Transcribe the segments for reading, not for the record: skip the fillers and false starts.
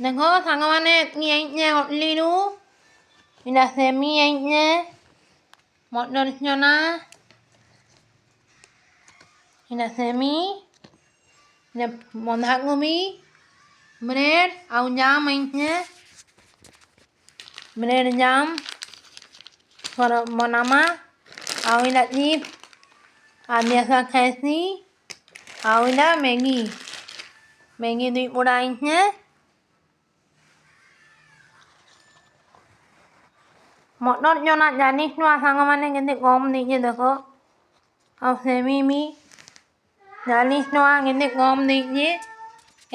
ଦେଖ ସାଙ୍ଗମାନେ ଏତିକି ଆଇଛେ ହୋଟଲିରୁ ଏଇଟା ସେମି ଆଇଛେ ମଟର ଚନା ଏଇଟା ସେମି ବନ୍ଧାକୋବି ବ୍ରେଡ୍ ଆଉ ଜାମ୍ ଆଇଛେ ବ୍ରେଡ୍ ଜାମ୍ ବନାମା ଆଉ ଏଇଟା ଚିପ୍ସ ଆଦିଆସା ଖାଇସି ଆଉ ଏଇଟା ମ୍ୟାଗି ଦୁଇ ପୋଡ଼ା ଆଇଛେ ମଟର ଚନା 40 ଟଙ୍କା ସାଙ୍ଗମାନେ କେତେ କମ୍ ଦେଇଛେ ଦେଖ ଆଉ ସେମି ବି 40 ଟଙ୍କା କେତେ କମ୍ ଦେଇଛେ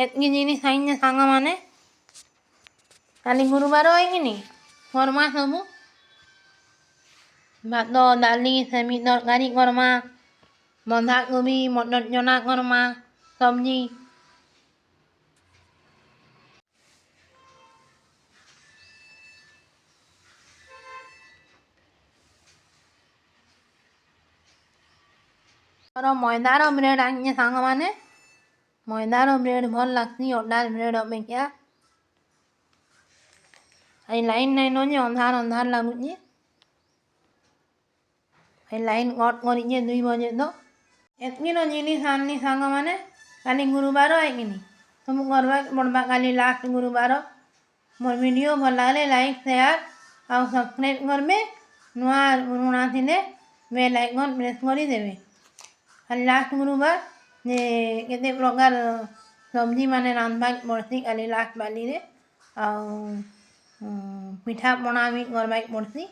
ଏତିକି ଜିନିଷ ଆଇଛେ ସାଙ୍ଗମାନେ କାଲି ଗୁରୁବାର ହେଇକିନି କର୍ମା ସବୁ ଭାତ ଡାଲି ସେମି ତରକାରୀ କର୍ମା ବନ୍ଧାକୋବି ମଟର ଚନା କର୍ମା ସବ୍ଜି ମଇଦାର ବ୍ରେଡ୍ ଆଣିଛେ ସାଙ୍ଗମାନେ ମଇଦାର ବ୍ରେଡ୍ ଭଲ ଲାଗ୍ସି ଅଟାର ବ୍ରେଡ୍ ଅପେକ୍ଷା এই লাইন নাইନ ଯେ ଅନ୍ଧାର ଅନ୍ଧାର ଲାଗୁଛି এই ଲାଇନ୍ କଟ୍ କରିଛେ 2 ବଜେ ତ ଏତ୍କିର ଜିନିଷ ଆଣିନି ସାଙ୍ଗମାନେ କାଲି ଗୁରୁବାର ହେଇକିନି ସବୁ କର୍ବାକେ ପଡ଼୍ବା କାଲି ଲାଷ୍ଟ ଗୁରୁବାର ମୋର୍ ଭିଡ଼ିଓ ଭଲ ଲାଗଲେ ଲାଇକ୍ ସେୟାର ଆଉ ସବସ୍କ୍ରାଇବ୍ କରବେ ନୂଆ ପୁରୁଣା ଥିଲେ ବେଲ୍ ଆଇକନ୍ ପ୍ରେସ୍ କରିଦେବେ କାଲି ଲାଷ୍ଟ ଗୁରୁବାର ଯେ କେତେ ପ୍ରକାର ସବ୍ଜି ମାନେ ରାନ୍ଧବାକେ ପଡ଼୍ସି କାଲି ଲାଷ୍ଟ ବାଲିରେ ଆଉ ପିଠା ପଣା ବି କରବାକେ ପଡ଼୍ସି